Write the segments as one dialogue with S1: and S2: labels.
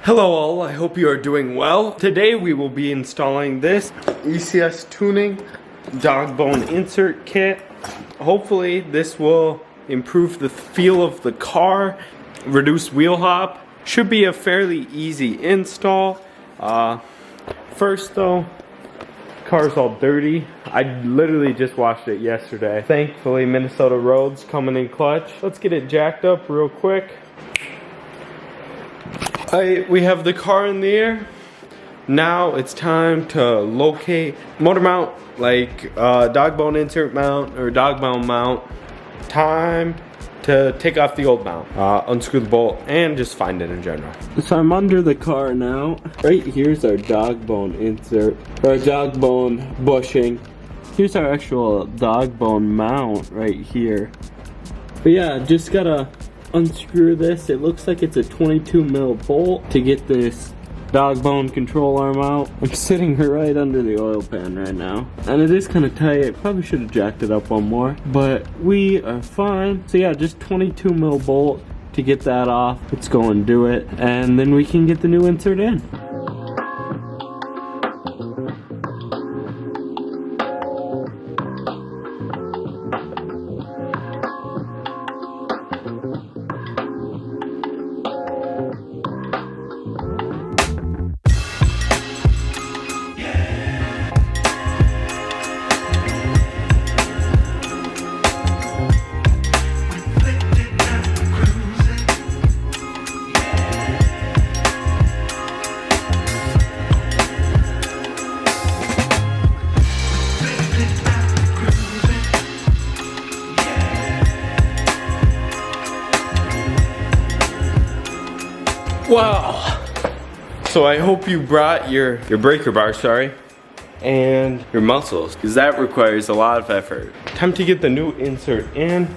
S1: Hello all, I hope you are doing well. Today we will be installing this ECS tuning dog bone insert kit. Hopefully this will improve the feel of the car, reduce wheel hop. Should be a fairly easy install. First though, car's all dirty. I literally just washed it yesterday. Thankfully Minnesota roads coming in clutch. Let's get it jacked up real quick. We have the car in the air. Now it's time to locate motor mount, like dog bone insert mount or dog bone mount. Time to take off the old mount, unscrew the bolt, and just find it in general. So I'm under the car now. Right here's our dog bone insert, or dog bone bushing. Here's our actual dog bone mount right here. But yeah, just gotta unscrew this. It looks like it's a 22 mil bolt to get this dog bone control arm out. I'm sitting right under the oil pan right now, and it is kind of tight. I probably should have jacked it up one more, but we are fine. So yeah, just 22 mil bolt to get that off. Let's go and do it, and then we can get the new insert in. Wow. So I hope you brought your breaker bar, and your muscles, because that requires a lot of effort. Time to get the new insert in.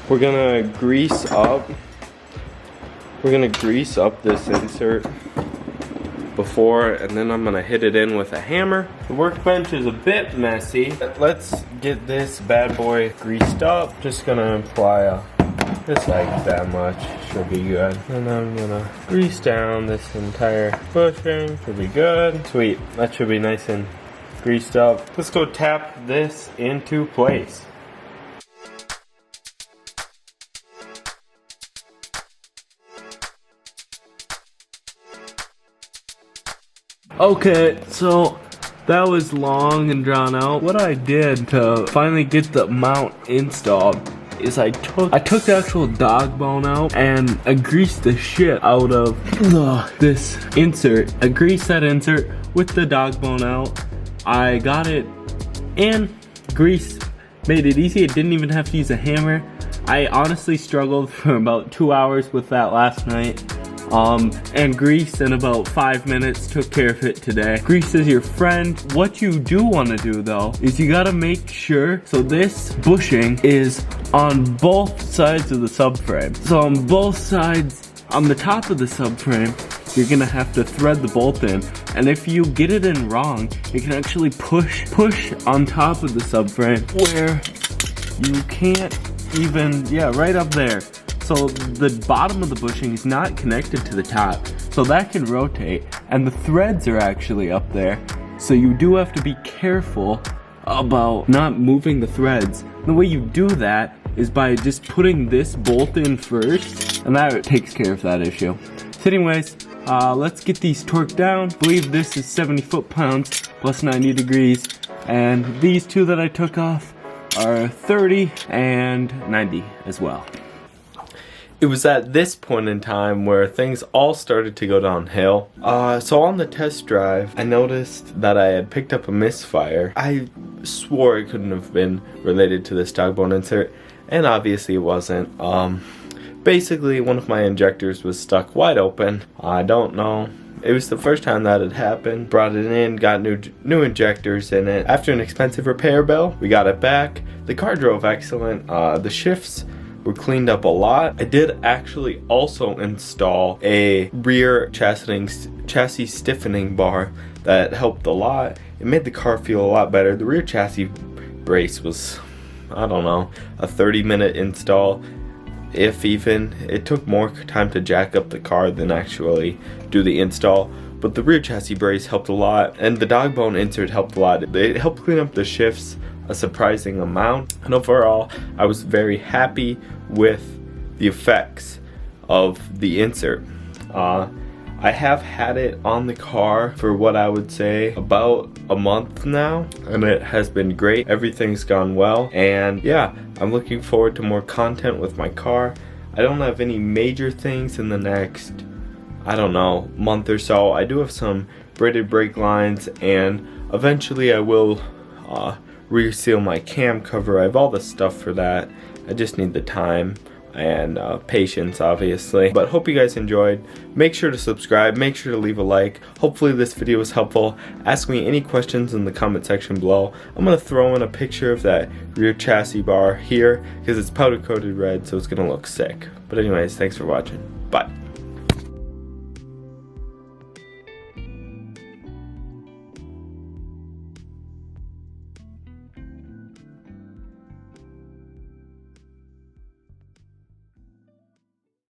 S1: We're gonna grease up this insert before, and then I'm gonna hit it in with a hammer. The workbench is a bit messy. Let's get this bad boy greased up. Just gonna apply just like that much, should be good. And I'm gonna grease down this entire bushing, should be good. Sweet, that should be nice and greased up. Let's go tap this into place. Okay, so that was long and drawn out. What I did to finally get the mount installed is I took the actual dog bone out, and I greased the shit out of this insert. I greased that insert with the dog bone out. I got it in. Grease made it easy. I didn't even have to use a hammer. I honestly struggled for about 2 hours with that last night. And grease in about 5 minutes, took care of it today. Grease is your friend. What you do want to do though is you gotta make sure, so this bushing is on both sides of the subframe. So on both sides, on the top of the subframe, you're gonna have to thread the bolt in, and if you get it in wrong, you can actually push on top of the subframe where you can't even, yeah, right up there. So the bottom of the bushing is not connected to the top, so that can rotate, and the threads are actually up there. So you do have to be careful about not moving the threads. The way you do that is by just putting this bolt in first, and that takes care of that issue. So anyways, let's get these torqued down. I believe this is 70 foot-pounds plus 90 degrees, and these two that I took off are 30 and 90 as well. It was at this point in time where things all started to go downhill. So on the test drive, I noticed that I had picked up a misfire. I swore it couldn't have been related to this dog bone insert, and obviously it wasn't. Basically, one of my injectors was stuck wide open. I don't know. It was the first time that had happened. Brought it in, got new injectors in it. After an expensive repair bill, we got it back. The car drove excellent. The shifts were cleaned up a lot. I did actually also install a rear chassis stiffening bar that helped a lot. It made the car feel a lot better. The rear chassis brace was, I don't know, a 30-minute install. if even. It took more time to jack up the car than actually do the install. But the rear chassis brace helped a lot, and the dog bone insert helped a lot. It helped clean up the shifts a surprising amount, and overall I was very happy with the effects of the insert. I have had it on the car for what I would say about a month now, and it has been great. Everything's gone well, and yeah, I'm looking forward to more content with my car. I don't have any major things in the next, I don't know, month or so. I do have some braided brake lines, and eventually I will reseal my cam cover. I have all the stuff for that. I just need the time and patience, obviously. But hope you guys enjoyed. Make sure to subscribe, make sure to leave a like. Hopefully this video was helpful. Ask me any questions in the comment section below. I'm gonna throw in a picture of that rear chassis bar here because it's powder coated red, so it's gonna look sick. But anyways, thanks for watching. Bye.